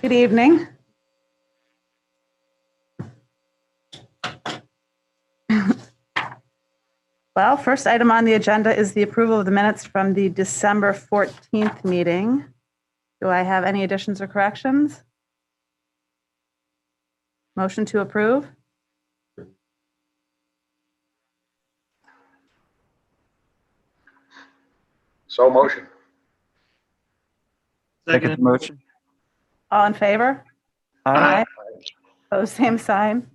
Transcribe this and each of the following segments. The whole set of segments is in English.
Good evening. Well, first item on the agenda is the approval of the minutes from the December 14th meeting. Do I have any additions or corrections? Motion to approve? So motion. Second motion. All in favor? Aye. Opposed, same sign.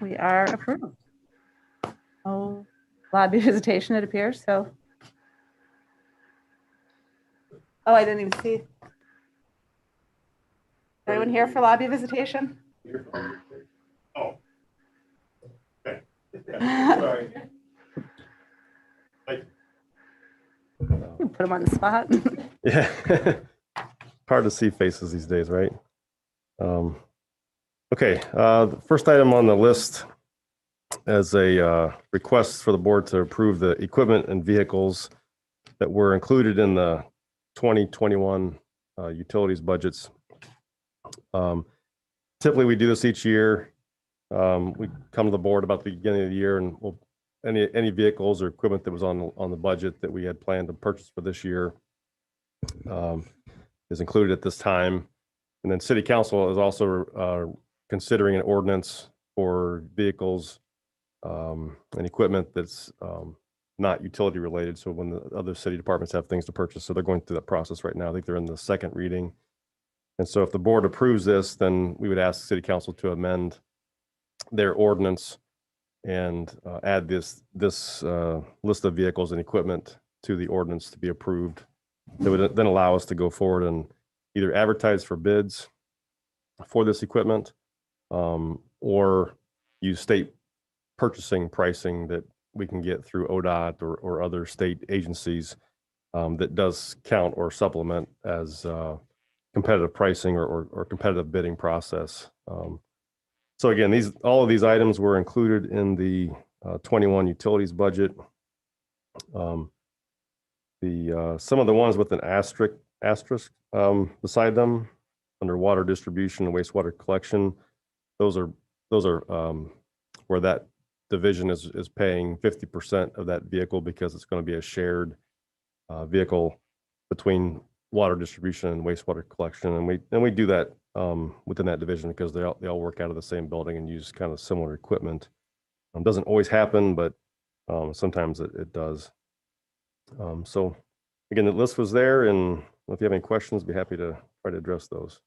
We are approved. Oh, lobby visitation, it appears, so. Oh, I didn't even see. Anyone here for lobby visitation? Oh. Okay. Sorry. You put them on the spot. Yeah. Hard to see faces these days, right? Okay. The first item on the list is a request for the board to approve the equipment and vehicles that were included in the 2021 utilities budgets. Typically, we do this each year. We come to the board about the beginning of the year, and we'll any vehicles or equipment that was on the budget that we had planned to purchase for this year is included at this time. And then City Council is also considering an ordinance for vehicles and equipment that's not utility related. So when the other city departments have things to purchase, so they're going through that process right now. I think they're in the second reading. And so if the board approves this, then we would ask City Council to amend their ordinance and add this list of vehicles and equipment to the ordinance to be approved. That would then allow us to go forward and either advertise for bids for this equipment or use state purchasing pricing that we can get through ODOT or other state agencies that does count or supplement as competitive pricing or competitive bidding process. So again, all of these items were included in the 21 utilities budget. Some of the ones with an asterisk beside them under water distribution and wastewater collection, those are where that division is paying 50% of that vehicle because it's going to be a shared vehicle between water distribution and wastewater collection, and we do that within that division because they all work out of the same building and use kind of similar equipment. Doesn't always happen, but sometimes it does. So again, the list was there, and if you have any questions, I'd be happy to try to address those.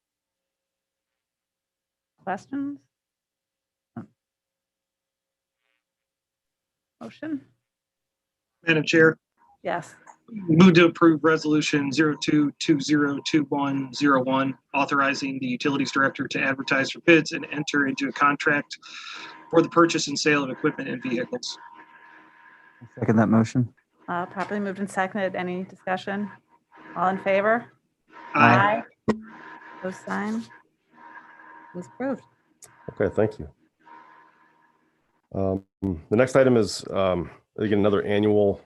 Questions? Motion? Madam Chair, Yes. move to approve resolution 02202101, authorizing the utilities director to advertise for bids and enter into a contract for the purchase and sale of equipment and vehicles. Second that motion. Properly moved and seconded. Any discussion? All in favor? Aye. Opposed, sign. It was approved. Okay, thank you. The next item is again another annual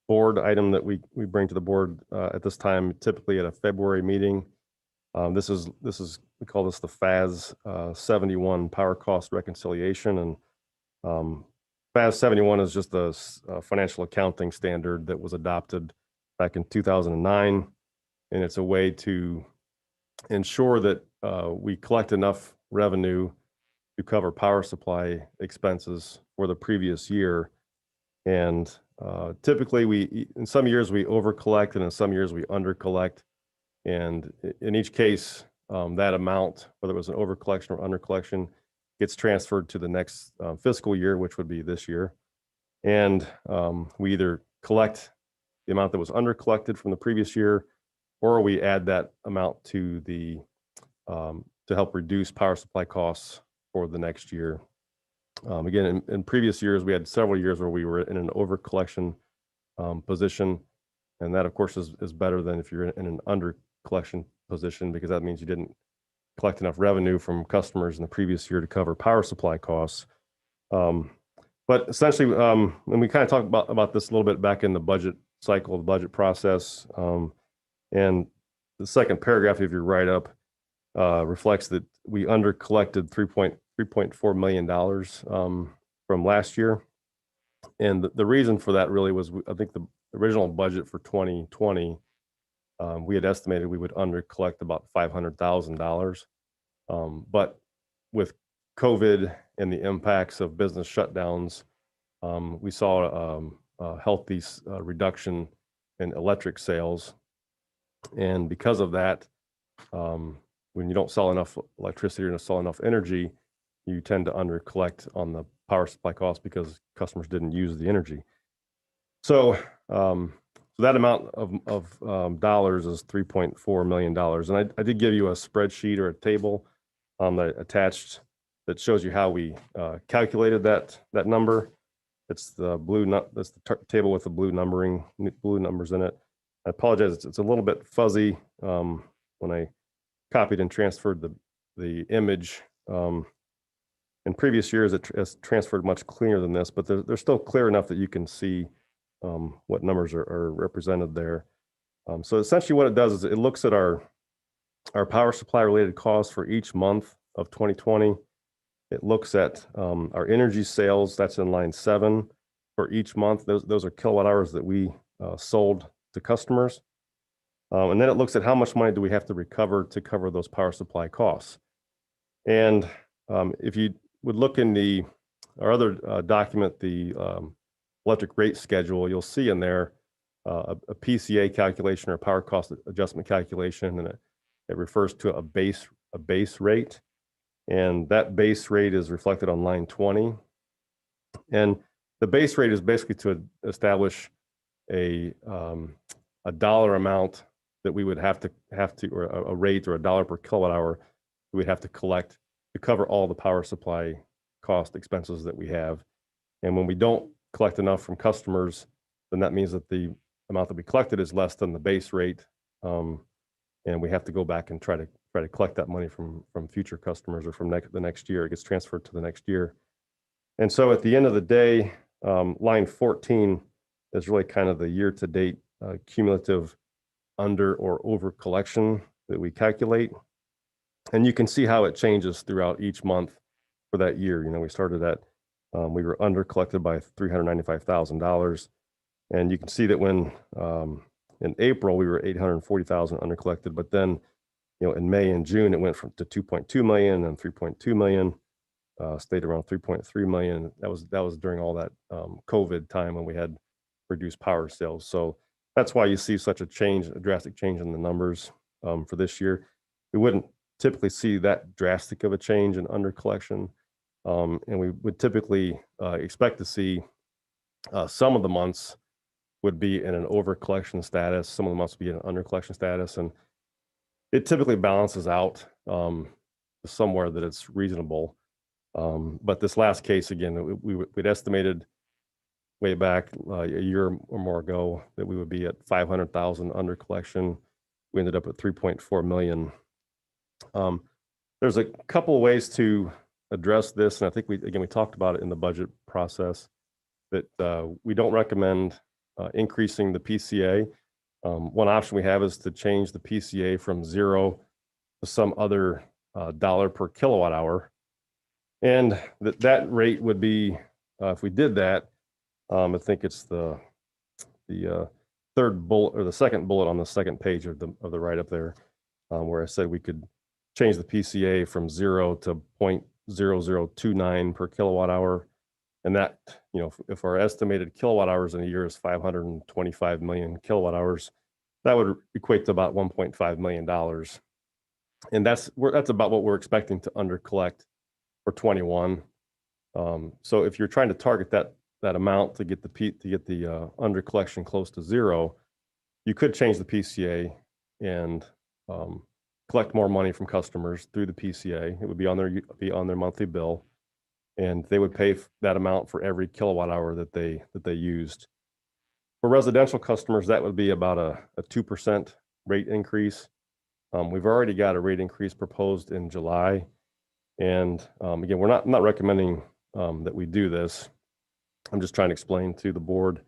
board item that we bring to the board at this time, typically at a February meeting. This is we call this the FAS 71 power cost reconciliation, and FAS 71 is just a financial accounting standard that was adopted back in 2009, and it's a way to ensure that we collect enough revenue to cover power supply expenses for the previous year. And typically in some years we over collect and in some years we under collect. And in each case, that amount, whether it was an over collection or under collection, gets transferred to the next fiscal year, which would be this year. And we either collect the amount that was under collected from the previous year, or we add that amount to the to help reduce power supply costs for the next year. Again, in previous years, we had several years where we were in an over collection position, and that of course is better than if you're in an under collection position, because that means you didn't collect enough revenue from customers in the previous year to cover power supply costs. But essentially, and we kind of talked about this a little bit back in the budget cycle, the budget process, and the second paragraph of your write-up reflects that we under collected $3.4 million from last year. And the reason for that really was, I think the original budget for 2020, we had estimated we would under collect about $500,000. But with COVID and the impacts of business shutdowns, we saw a healthy reduction in electric sales. And because of that, when you don't sell enough electricity or don't sell enough energy, you tend to under collect on the power supply cost because customers didn't use the energy. So, that amount of dollars is $3.4 million. And I did give you a spreadsheet or a table that I attached that shows you how we calculated that number. It's the that's the table with the blue numbers in it. I apologize, it's a little bit fuzzy when I copied and transferred the image. In previous years, it has transferred much cleaner than this, but they're still clear enough that you can see what numbers are represented there. So essentially what it does is it looks at our power supply related costs for each month of 2020. It looks at our energy sales, that's in line 7 for each month. Those are kilowatt hours that we sold to customers. And then it looks at how much money do we have to recover to cover those power supply costs. And if you would look in our other document, the electric rate schedule, you'll see in there a PCA calculation or power cost adjustment calculation, and it refers to a base rate. And that base rate is reflected on line 20. And the base rate is basically to establish a dollar amount that we would have to, or a rate or a dollar per kilowatt hour we'd have to collect to cover all the power supply cost expenses that we have. And when we don't collect enough from customers, then that means that the amount that we collected is less than the base rate. And we have to go back and try to collect that money from future customers or from the next year. It gets transferred to the next year. And so at the end of the day, line 14 is really kind of the year-to-date cumulative under or over collection that we calculate. And you can see how it changes throughout each month for that year. You know, we started at, we were under collected by $395,000. And you can see that when in April, we were $840,000 under collected, but then, you know, in May and June, it went to 2.2 million and 3.2 million, stayed around 3.3 million. That was during all that COVID time when we had reduced power sales. So that's why you see such a drastic change in the numbers for this year. We wouldn't typically see that drastic of a change in under collection. And we would typically expect to see some of the months would be in an over collection status. Some of the months would be in an under collection status. And it typically balances out somewhere that it's reasonable. But this last case, again, we'd estimated way back a year or more ago that we would be at 500,000 under collection. We ended up at 3.4 million. There's a couple of ways to address this, and I think we talked about it in the budget process, that we don't recommend increasing the PCA. One option we have is to change the PCA from 0 to some other dollar per kilowatt hour. And that rate would be, if we did that, I think it's the third bullet or the second bullet on the second page of the write-up there, where I said we could change the PCA from 0 to 0.0029 per kilowatt hour. And that, you know, if our estimated kilowatt hours in a year is 525 million kilowatt hours, that would equate to about $1.5 million. And that's about what we're expecting to under collect for 21. So if you're trying to target that amount to get the under collection close to 0, you could change the PCA and collect more money from customers through the PCA. It would be on their monthly bill, and they would pay that amount for every kilowatt hour that they used. For residential customers, that would be about a 2% rate increase. We've already got a rate increase proposed in July, and again, we're not recommending that we do this. I'm just trying to explain to the board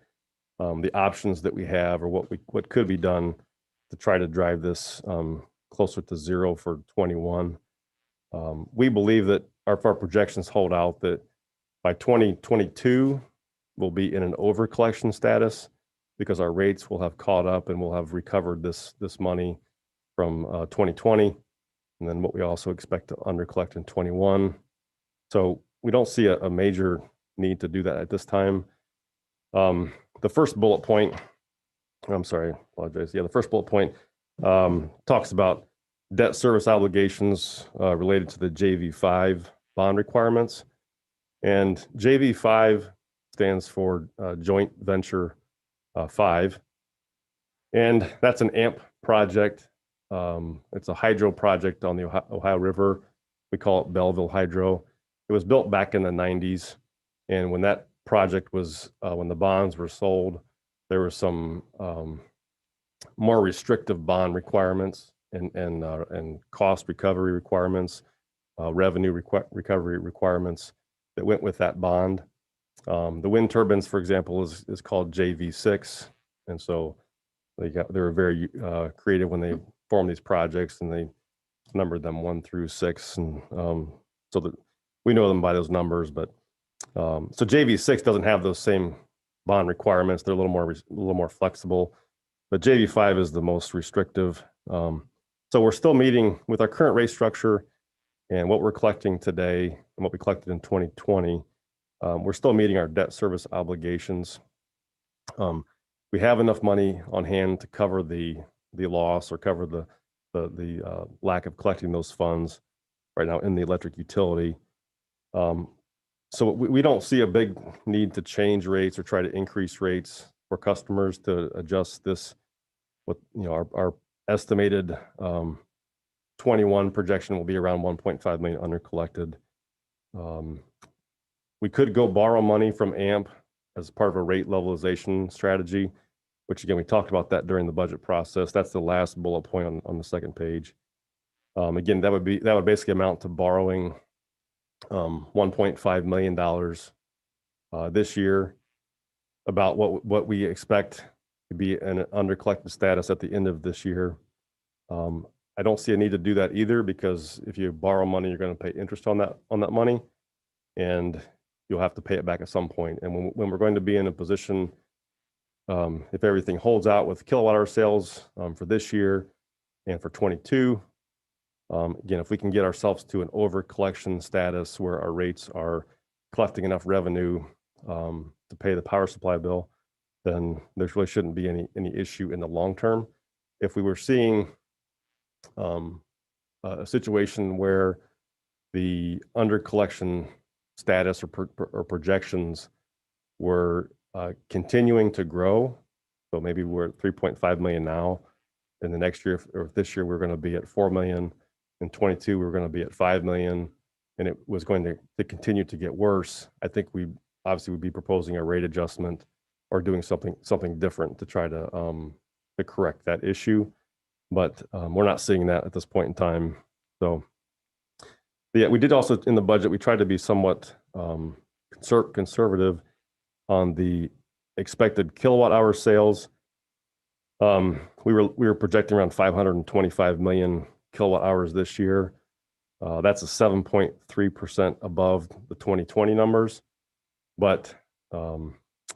the options that we have, or what could be done to try to drive this closer to zero for 21. We believe that if our projections hold out, that by 2022, we'll be in an over collection status because our rates will have caught up and we'll have recovered this money from 2020. And then what we also expect to under collect in 21. So we don't see a major need to do that at this time. The first bullet point, I'm sorry, apologize. Yeah, the first bullet point talks about debt service obligations related to the JV5 bond requirements. And JV5 stands for Joint Venture 5. And that's an AMP project. It's a hydro project on the Ohio River. We call it Belleville Hydro. It was built back in the 90s. And when that project was, when the bonds were sold, there were some more restrictive bond requirements and cost recovery requirements, revenue recovery requirements that went with that bond. The wind turbines, for example, is called JV6. And so they were very creative when they formed these projects, and they numbered them 1 through 6. And so that we know them by those numbers, but so JV6 doesn't have those same bond requirements. They're a little more flexible, but JV5 is the most restrictive. So we're still meeting with our current rate structure and what we're collecting today and what we collected in 2020. We're still meeting our debt service obligations. We have enough money on hand to cover the loss or cover the lack of collecting those funds right now in the electric utility. So we don't see a big need to change rates or try to increase rates for customers to adjust this. What, you know, our estimated 21 projection will be around 1.5 million under collected. We could go borrow money from AMP as part of a rate levelization strategy, which again, we talked about that during the budget process. That's the last bullet point on the second page. Again, that would basically amount to borrowing $1.5 million this year, about what we expect to be an under collected status at the end of this year. I don't see a need to do that either, because if you borrow money, you're going to pay interest on that money, and you'll have to pay it back at some point. And when we're going to be in a position, if everything holds out with kilowatt hour sales for this year and for 22, again, if we can get ourselves to an over collection status where our rates are collecting enough revenue to pay the power supply bill, then there really shouldn't be any issue in the long term. If we were seeing a situation where the under collection status or projections were continuing to grow, so maybe we're at 3.5 million now, and the next year or this year we're going to be at 4 million. In 22, we're going to be at 5 million, and it was going to continue to get worse. I think we obviously would be proposing a rate adjustment or doing something different to try to correct that issue. But we're not seeing that at this point in time. So yeah, we did also in the budget, we tried to be somewhat conservative on the expected kilowatt hour sales. We were projecting around 525 million kilowatt hours this year. That's a 7.3% above the 2020 numbers, but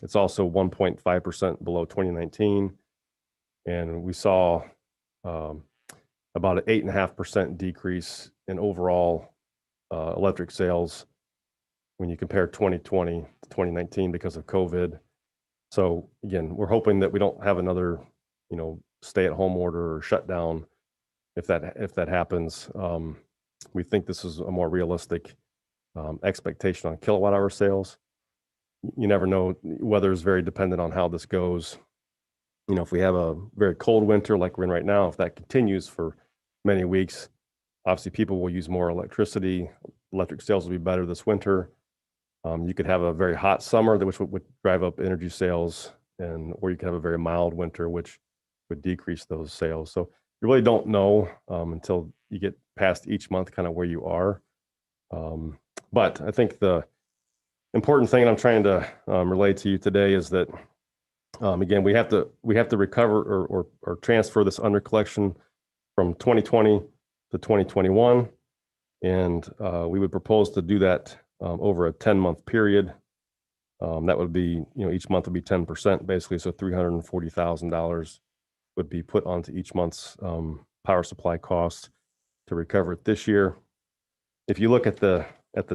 it's also 1.5% below 2019. And we saw about an 8.5% decrease in overall electric sales when you compare 2020 to 2019 because of COVID. So again, we're hoping that we don't have another, stay-at-home order or shutdown. If that happens, we think this is a more realistic expectation on kilowatt hour sales. You never know. Weather is very dependent on how this goes. If we have a very cold winter like we're in right now, if that continues for many weeks, obviously people will use more electricity. Electric sales will be better this winter. You could have a very hot summer, which would drive up energy sales, or you could have a very mild winter, which would decrease those sales. So you really don't know until you get past each month kind of where you are. But I think the important thing I'm trying to relay to you today is that, again, we have to recover or transfer this under collection from 2020 to 2021. And we would propose to do that over a 10-month period. That would be, each month would be 10% basically. So $340,000 would be put onto each month's power supply cost to recover it this year. If you look at the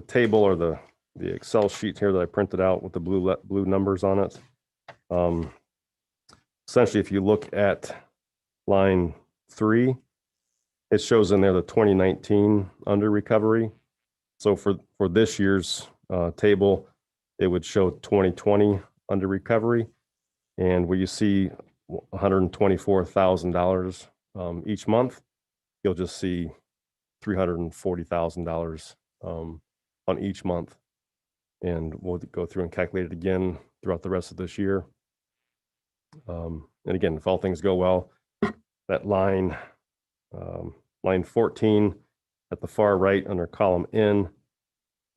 table or the Excel sheet here that I printed out with the blue numbers on it, essentially, if you look at line 3, it shows in there the 2019 under recovery. So for this year's table, it would show 2020 under recovery, and where you see $124,000 each month, you'll just see $340,000 on each month. And we'll go through and calculate it again throughout the rest of this year. And again, if all things go well, that line 14 at the far right under column N,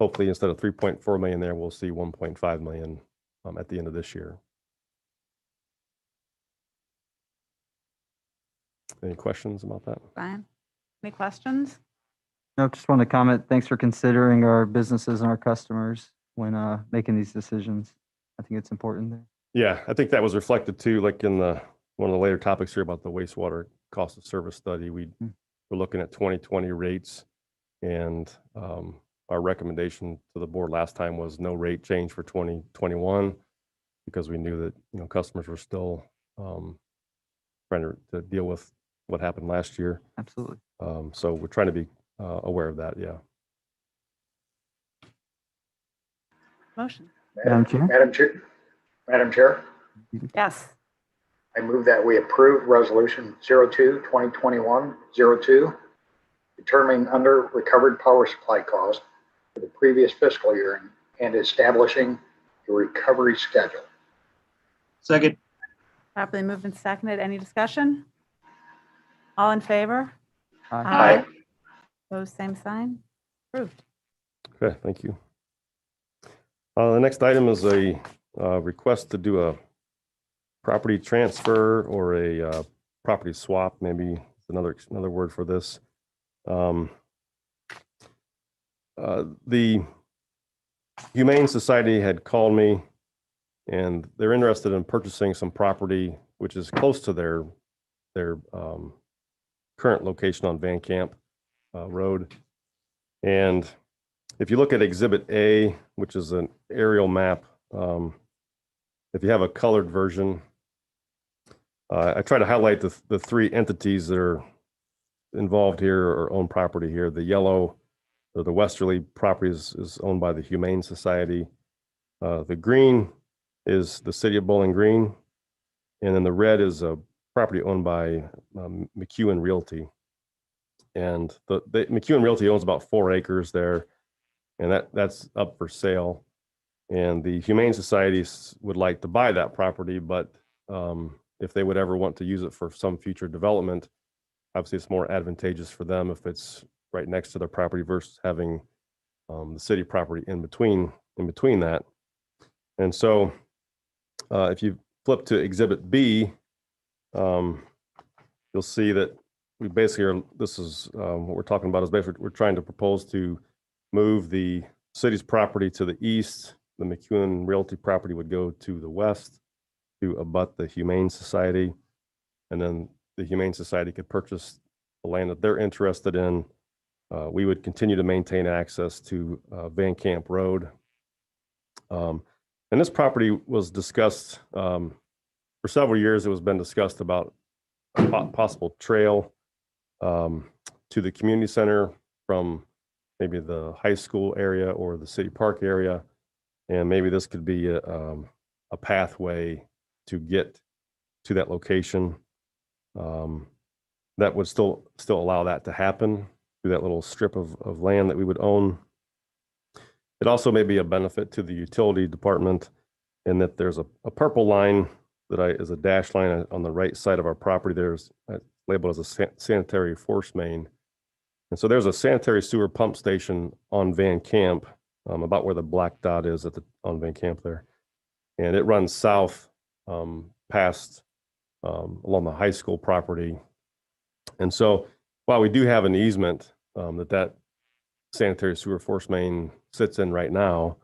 hopefully instead of 3.4 million there, we'll see 1.5 million at the end of this year. Any questions about that? Brian, any questions? No, just want to comment. Thanks for considering our businesses and our customers when making these decisions. I think it's important there. Yeah, I think that was reflected too, like in one of the later topics here about the wastewater cost of service study. We're looking at 2020 rates, and our recommendation to the board last time was no rate change for 2021 because we knew that customers were still trying to deal with what happened last year. Absolutely. So we're trying to be aware of that. Yeah. Motion. Madam Chair? Madam Chair, Yes. I move that we approve Resolution 02-2021-02, determining under recovered power supply cost for the previous fiscal year and establishing a recovery schedule. Second. Properly moved and seconded. Any discussion? All in favor? Aye. Opposed, same sign. Approved. Okay, thank you. The next item is a request to do a property transfer or a property swap, maybe another word for this. The Humane Society had called me, and they're interested in purchasing some property which is close to their current location on Van Camp Road. And if you look at Exhibit A, which is an aerial map, if you have a colored version, I try to highlight the three entities that are involved here or own property here. The yellow, or the westerly property is owned by the Humane Society. The green is the city of Bowling Green. And then the red is a property owned by McEwen Realty. And the McEwen Realty owns about 4 acres there, and that's up for sale. And the Humane Society would like to buy that property, but if they would ever want to use it for some future development, obviously it's more advantageous for them if it's right next to their property versus having the city property in between that. And so if you flip to Exhibit B, you'll see that we basically this is what we're talking about is basically we're trying to propose to move the city's property to the east. The McEwen Realty property would go to the west to abut the Humane Society. And then the Humane Society could purchase the land that they're interested in. We would continue to maintain access to Van Camp Road. And this property was discussed for several years. It was been discussed about a possible trail to the community center from maybe the high school area or the city park area. And maybe this could be a pathway to get to that location. That would still allow that to happen through that little strip of land that we would own. It also may be a benefit to the utility department in that there's a purple line that is a dash line on the right side of our property. There's labeled as a sanitary force main. And so there's a sanitary sewer pump station on Van Camp, about where the black dot is on Van Camp there. And it runs south past along the high school property And so while we do have an easement that sanitary sewer force main sits in right now,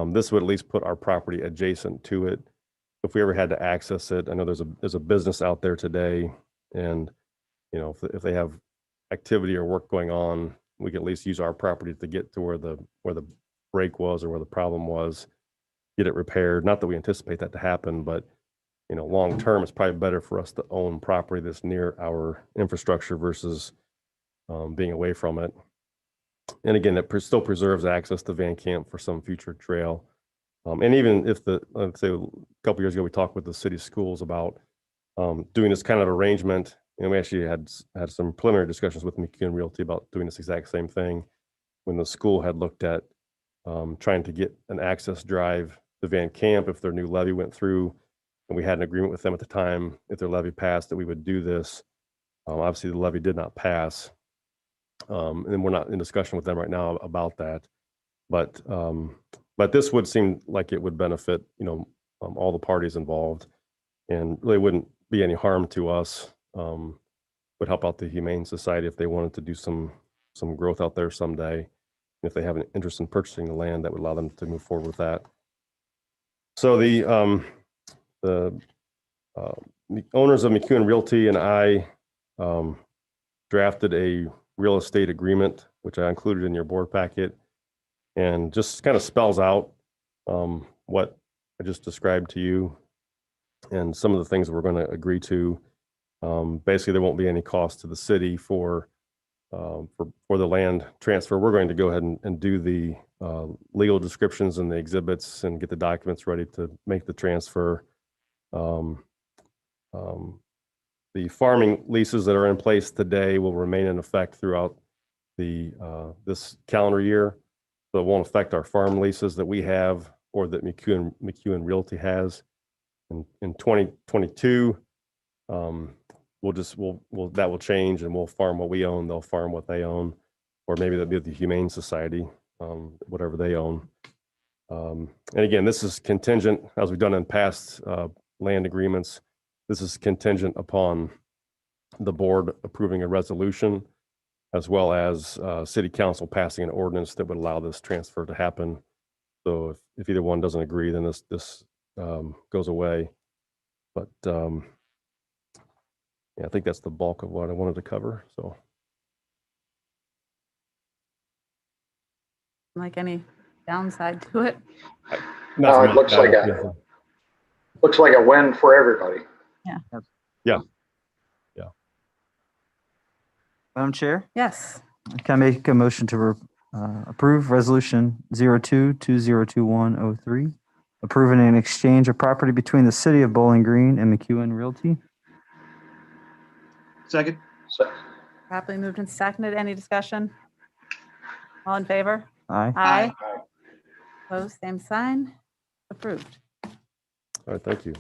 this would at least put our property adjacent to it. If we ever had to access it, I know there's a business out there today, and if they have activity or work going on, we can at least use our property to get to where the break was or where the problem was, get it repaired. Not that we anticipate that to happen, but long term, it's probably better for us to own property that's near our infrastructure versus being away from it. And again, it still preserves access to Van Camp for some future trail. And even if let's say a couple years ago, we talked with the city schools about doing this kind of arrangement, and we actually had some preliminary discussions with McEwen Realty about doing this exact same thing when the school had looked at trying to get an access drive to Van Camp if their new levy went through. And we had an agreement with them at the time, if their levy passed, that we would do this. Obviously, the levy did not pass. And we're not in discussion with them right now about that. But this would seem like it would benefit, all the parties involved, and really wouldn't be any harm to us. Would help out the Humane Society if they wanted to do some growth out there someday. If they have an interest in purchasing the land, that would allow them to move forward with that. So the owners of McEwen Realty and I drafted a real estate agreement, which I included in your board packet, and just kind of spells out what I just described to you and some of the things we're going to agree to. Basically, there won't be any cost to the city for the land transfer. We're going to go ahead and do the legal descriptions and the exhibits and get the documents ready to make the transfer. The farming leases that are in place today will remain in effect throughout this calendar year. So it won't affect our farm leases that we have or that McEwen Realty has. In 2022, that will change, and we'll farm what we own. They'll farm what they own, or maybe that'll be the Humane Society, whatever they own. And again, this is contingent, as we've done in past land agreements. This is contingent upon the board approving a resolution, as well as city council passing an ordinance that would allow this transfer to happen. So if either one doesn't agree, then this goes away. But yeah, I think that's the bulk of what I wanted to cover. So, Like any downside to it? No, it looks like a win for everybody. Madam Chair, Yes. can I make a motion to approve Resolution 02-2021-03, approving an exchange of property between the City of Bowling Green and McEwen Realty? Second. So, Properly moved and seconded. Any discussion? All in favor? Aye. Aye. Opposed, same sign. Approved. all right, thank you.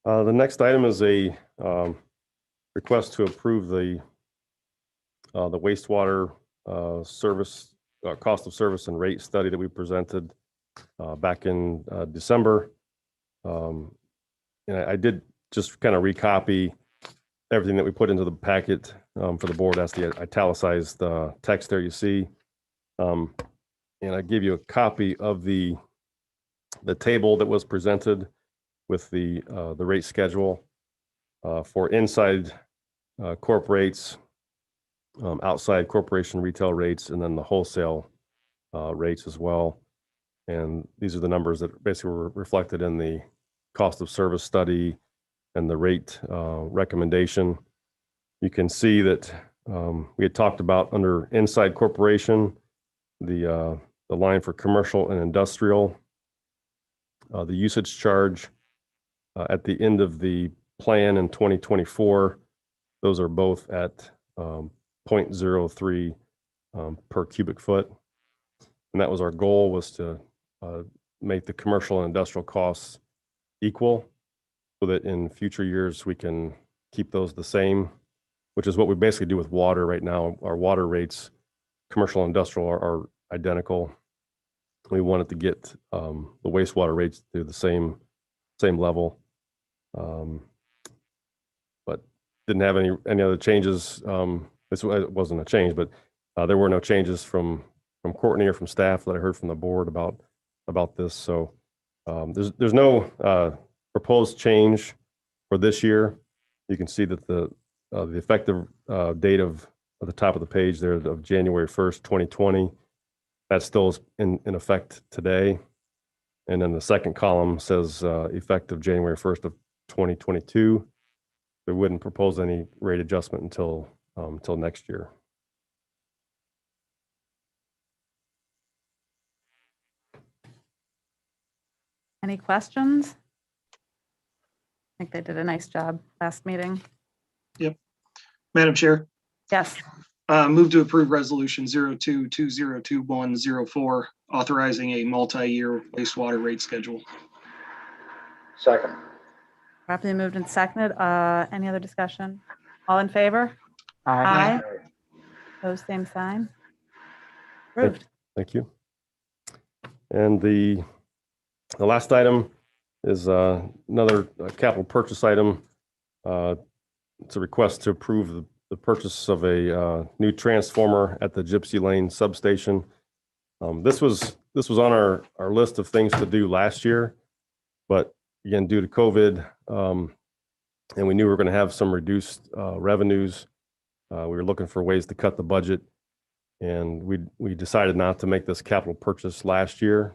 The next item is a request to approve the wastewater service cost of service and rate study that we presented back in December. And I did just kind of recopy everything that we put into the packet for the board. That's the italicized text there you see. And I gave you a copy of the table that was presented with the rate schedule for inside corp rates, outside corporation retail rates, and then the wholesale rates as well. And these are the numbers that basically were reflected in the cost of service study and the rate recommendation. You can see that we had talked about under inside corporation, the line for commercial and industrial, the usage charge at the end of the plan in 2024. Those are both at 0.03 per cubic foot. And that was our goal, was to make the commercial and industrial costs equal so that in future years we can keep those the same, which is what we basically do with water right now. Our water rates, commercial and industrial, are identical. We wanted to get the wastewater rates to the same level. But didn't have any other changes. It wasn't a change, but there were no changes from Courtney or from staff that I heard from the board about this. So there's no proposed change for this year. You can see that the effective date of at the top of the page there of January 1st, 2020, that still is in effect today. And then the second column says effective January 1st of 2022. We wouldn't propose any rate adjustment until next year. Any questions? I think they did a nice job last meeting. Madam Chair, Yes, move to approve resolution 02202104, authorizing a multi-year wastewater rate schedule. Second. properly moved and seconded. Any other discussion? All in favor? Aye. Opposed, same sign. Approved. Thank you. And the last item is another capital purchase item. It's a request to approve the purchase of a new transformer at the Gypsy Lane substation. This was on our list of things to do last year, but again, due to COVID, and we knew we were going to have some reduced revenues, we were looking for ways to cut the budget, and we decided not to make this capital purchase last year.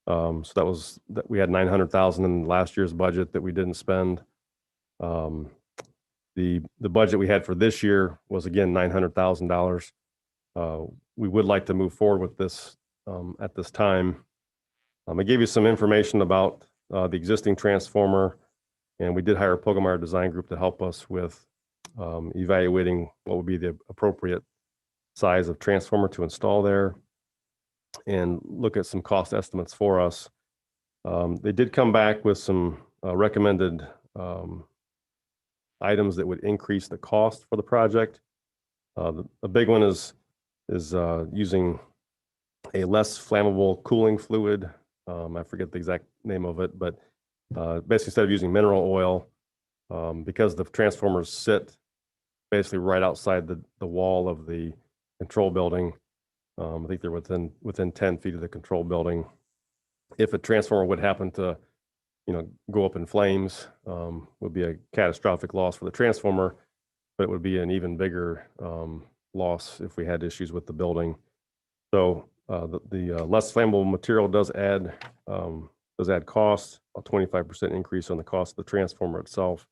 So that we had $900,000 in last year's budget that we didn't spend. The budget we had for this year was again $900,000. We would like to move forward with this at this time. I gave you some information about the existing transformer, and we did hire a Pogemeyer Design Group to help us with evaluating what would be the appropriate size of transformer to install there and look at some cost estimates for us. They did come back with some recommended items that would increase the cost for the project. The big one is using a less flammable cooling fluid. I forget the exact name of it, but basically instead of using mineral oil, because the transformers sit basically right outside the wall of the control building. I think they're within 10 feet of the control building. If a transformer would happen to go up in flames, would be a catastrophic loss for the transformer, but it would be an even bigger loss if we had issues with the building. So the less flammable material does add cost, a 25% increase on the cost of the transformer itself.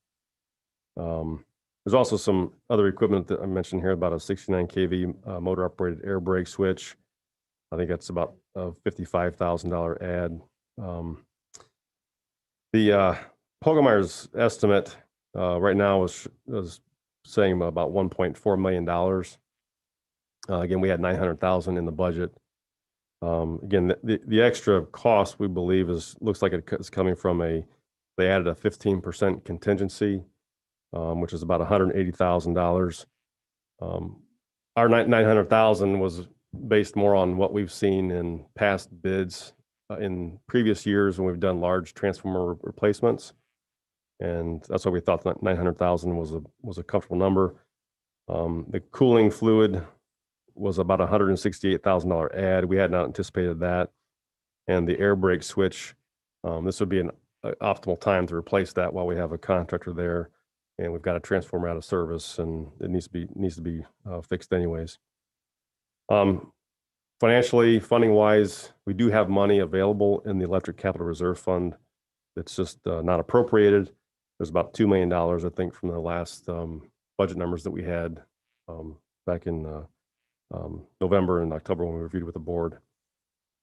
There's also some other equipment that I mentioned here, about a 69 kV motor operated air brake switch. I think that's about a $55,000 add. The Pogemeyer's estimate right now is saying about $1.4 million. Again, we had $900,000 in the budget. Again, the extra cost we believe looks like it's coming from they added a 15% contingency, which is about $180,000. Our $900,000 was based more on what we've seen in past bids in previous years when we've done large transformer replacements, and that's why we thought that $900,000 was a comfortable number. The cooling fluid was about $168,000 add. We had not anticipated that, and the air brake switch. This would be an optimal time to replace that while we have a contractor there, and we've got a transformer out of service, and it needs to be fixed anyways. Financially, funding-wise, we do have money available in the Electric Capital Reserve Fund. It's just not appropriated. There's about $2 million, I think, from the last budget numbers that we had back in November and October when we reviewed with the board.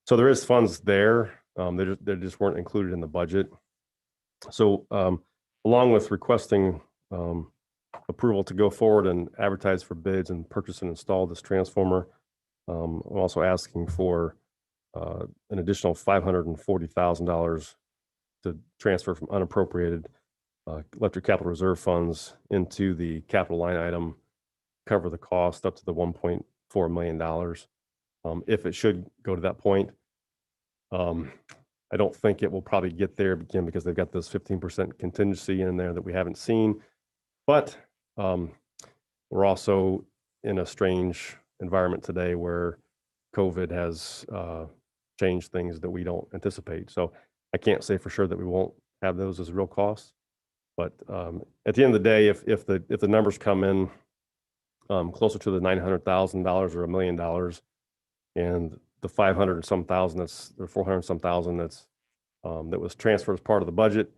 So there is funds there. They just weren't included in the budget. So along with requesting approval to go forward and advertise for bids and purchase and install this transformer, I'm also asking for an additional $540,000 to transfer from unappropriated Electric Capital Reserve funds into the capital line item, cover the cost up to the $1.4 million. If it should go to that point, I don't think it will probably get there again because they've got this 15% contingency in there that we haven't seen. But We're also in a strange environment today where COVID has changed things that we don't anticipate. So I can't say for sure that we won't have those as real costs. But at the end of the day, if the numbers come in closer to the $900,000 or $1 million, and the 500 and some thousand that's, or 400 and some thousand that's that was transferred as part of the budget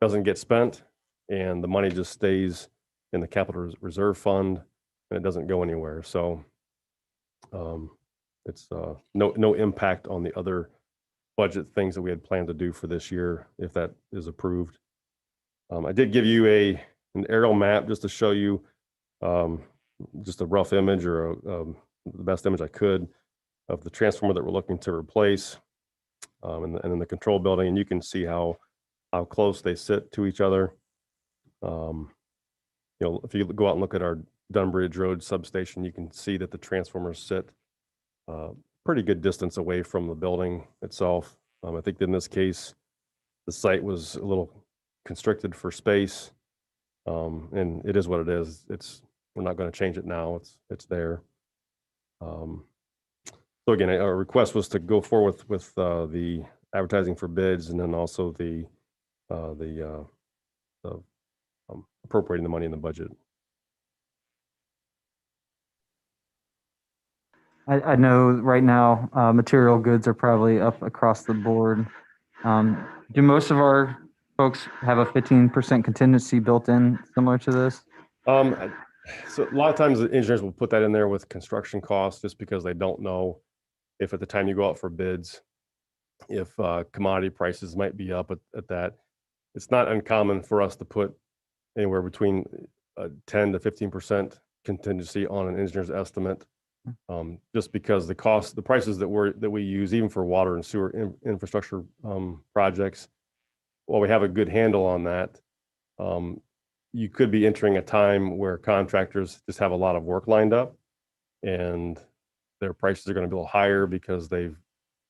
doesn't get spent, and the money just stays in the capital reserve fund and it doesn't go anywhere. So it's no impact on the other budget things that we had planned to do for this year if that is approved. I did give you an aerial map just to show you just a rough image, or the best image I could, of the transformer that we're looking to replace, and in the control building, and you can see how close they sit to each other. You know, if you go out and look at our Dunbridge Road substation, you can see that the transformers sit pretty good distance away from the building itself. I think in this case, the site was a little constricted for space, and it is what it is. We're not going to change it now. It's there. So again, our request was to go forward with the advertising for bids, and then also the appropriating the money in the budget. I know right now material goods are probably up across the board. Do most of our folks have a 15% contingency built in similar to this? So a lot of times the engineers will put that in there with construction costs, just because they don't know if at the time you go out for bids, if commodity prices might be up at that. It's not uncommon for us to put anywhere between 10 to 15% contingency on an engineer's estimate, just because the prices that we use, even for water and sewer infrastructure projects, while we have a good handle on that, you could be entering a time where contractors just have a lot of work lined up, and their prices are going to be a little higher because they've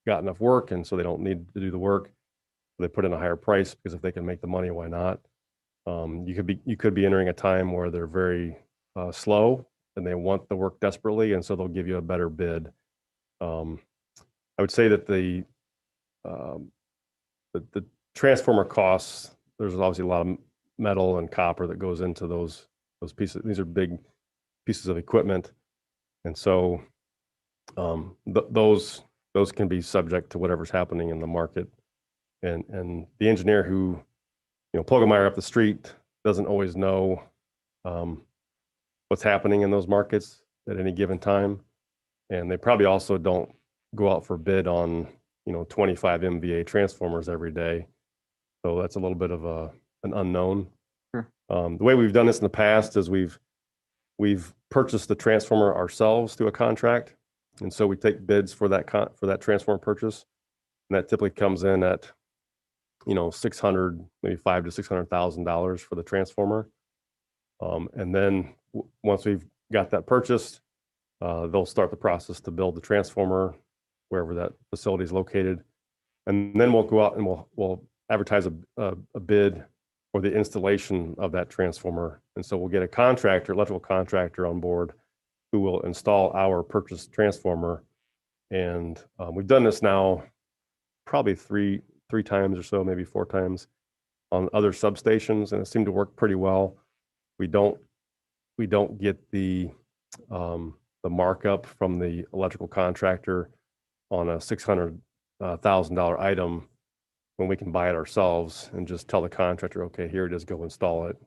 got enough work, and so they don't need to do the work. They put in a higher price because if they can make the money, why not? You could be entering a time where they're very slow and they want the work desperately, and so they'll give you a better bid. I would say that the transformer costs, there's obviously a lot of metal and copper that goes into those pieces. These are big pieces of equipment, and so those can be subject to whatever's happening in the market. And the engineer who, Plogemeyer up the street doesn't always know what's happening in those markets at any given time. And they probably also don't go out for bid on, 25 MVA transformers every day. So that's a little bit of an unknown. Sure. The way we've done this in the past is we've purchased the transformer ourselves through a contract. And so we take bids for that transformer purchase. And that typically comes in at, $600,000, maybe $500,000 to $600,000 for the transformer. And then once we've got that purchased, they'll start the process to build the transformer wherever that facility is located. And then we'll go out and we'll advertise a bid for the installation of that transformer. And so we'll get electrical contractor on board who will install our purchased transformer. And we've done this now probably three times or so, maybe 4 times on other substations, and it seemed to work pretty well. We don't get the markup from the electrical contractor on a $600,000 item when we can buy it ourselves and just tell the contractor, okay, here it is, go install it.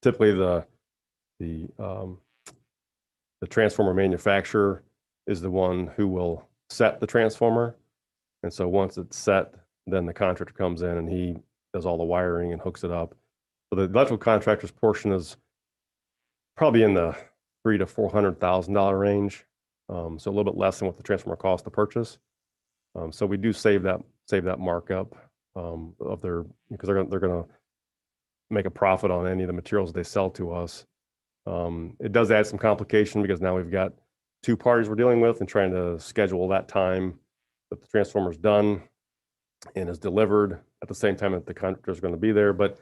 Typically the transformer manufacturer is the one who will set the transformer. And so once it's set, then the contractor comes in and he does all the wiring and hooks it up. So the electrical contractor's portion is probably in the $300,000 to $400,000 range. So a little bit less than what the transformer costs to purchase. So we do save that markup of their, because they're going to make a profit on any of the materials they sell to us. It does add some complication because now we've got 2 parties we're dealing with and trying to schedule that time that the transformer is done and is delivered at the same time that the contractor is going to be there. But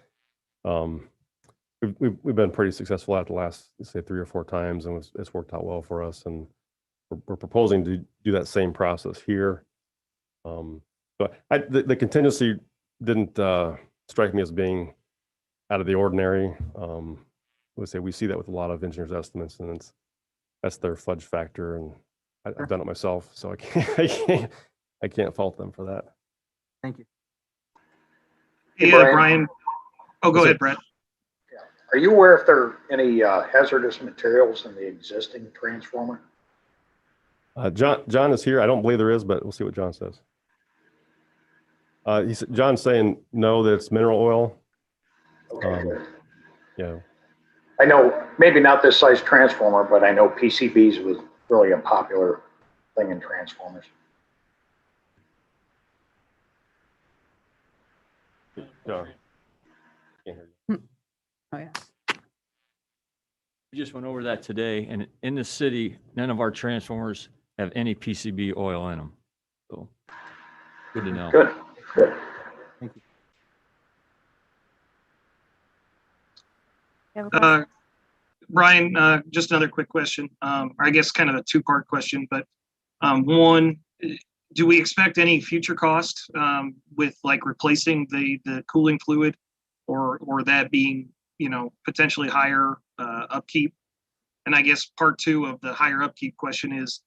we've been pretty successful at the last, say, 3 or 4 times, and it's worked out well for us. And we're proposing to do that same process here. But the contingency didn't strike me as being out of the ordinary. I would say we see that with a lot of engineers' estimates, and that's their fudge factor. And I've done it myself, so I can't fault them for that. Thank you. Hey, Yeah, Brian. Brian. Oh, go What's ahead, up? Brett. Are you aware if there are any hazardous materials in the existing transformer? John is here. I don't believe there is, but we'll see what John says. John's saying no, that it's mineral oil. Okay. Yeah. I know maybe not this size transformer, but I know PCBs was really a popular thing in transformers. John. Can't hear you. Oh, yeah. We just went over that today, and in the city, none of our transformers have any PCB oil in them. So, good to know. Good, good. You have a question? Brian, just another quick question. Or I guess kind of a two-part question, but one, do we expect any future cost with like replacing the cooling fluid, or that being, potentially higher upkeep? And I guess part 2 of the higher upkeep question is,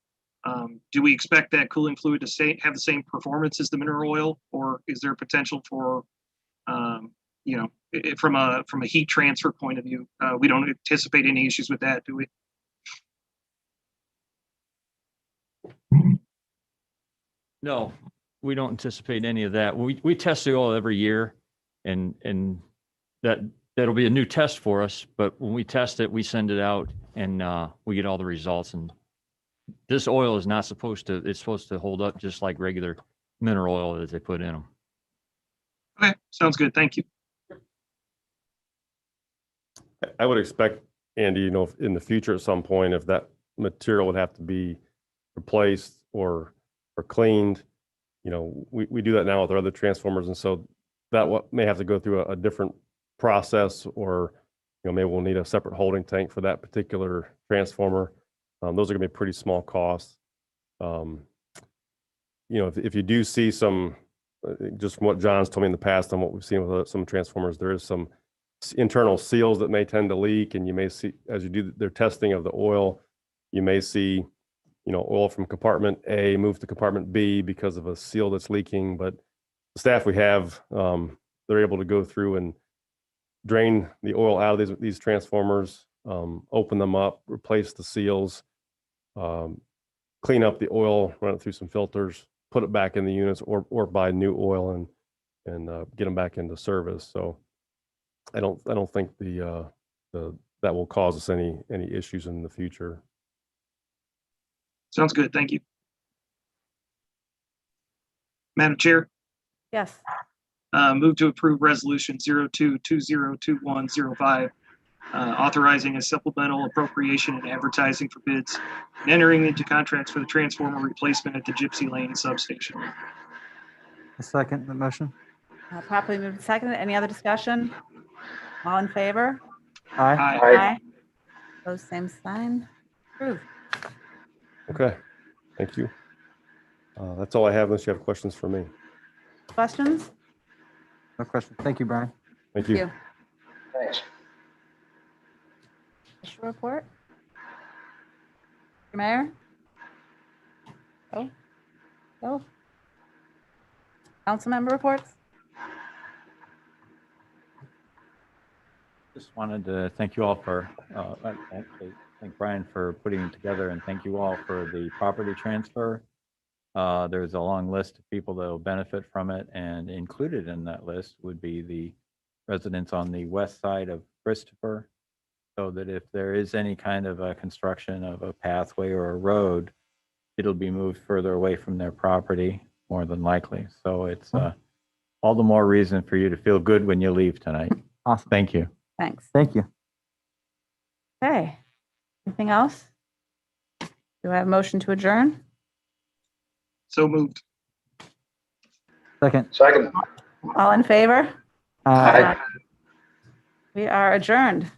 do we expect that cooling fluid to have the same performance as the mineral oil, or is there potential for, from a heat transfer point of view, we don't anticipate any issues with that, do we? No, we don't anticipate any of that. We test the oil every year, and that'll be a new test for us. But when we test it, we send it out, and we get all the results. And this oil is not supposed to. It's supposed to hold up just like regular mineral oil that they put in them. Okay, sounds good. Thank you. I would expect, Andy, in the future at some point, if that material would have to be replaced or cleaned, we do that now with our other transformers, and so that may have to go through a different process, or maybe we'll need a separate holding tank for that particular transformer. Those are going to be pretty small costs. If you do see some, just from what John's told me in the past and what we've seen with some transformers, there is some internal seals that may tend to leak, and you may see, as you do their testing of the oil, you may see oil from compartment A move to compartment B because of a seal that's leaking. But the staff we have, they're able to go through and drain the oil out of these transformers, open them up, replace the seals, clean up the oil, run it through some filters, put it back in the units, or buy new oil and get them back into service. So I don't think that will cause us any issues in the future. Sounds good. Thank you. Madam Chair, Yes. move to approve resolution 02202105, authorizing a supplemental appropriation and advertising for bids and entering into contracts for the transformer replacement at the Gypsy Lane substation. A second the motion. Properly moved and seconded. Any other discussion? All in favor? Aye. Aye. Aye. Opposed, same sign. Approved. Okay, thank you. That's all I have, unless you have questions for me. Questions? No question. Thank you, Brian. Thank you. Thanks. Official report? Mr. Mayor? Go. Council member reports? Just wanted to thank you all for, actually thank Brian for putting it together, and thank you all for the property transfer. There's a long list of people that will benefit from it, and included in that list would be the residents on the west side of Christopher, so that if there is any kind of a construction of a pathway or a road, it'll be moved further away from their property, more than likely. So it's all the more reason for you to feel good when you leave tonight. Awesome. Thank you. Thanks. Thank you. Okay. Anything else? Do I have a motion to adjourn? So moved. Second. Second. All in favor? Aye. We are adjourned.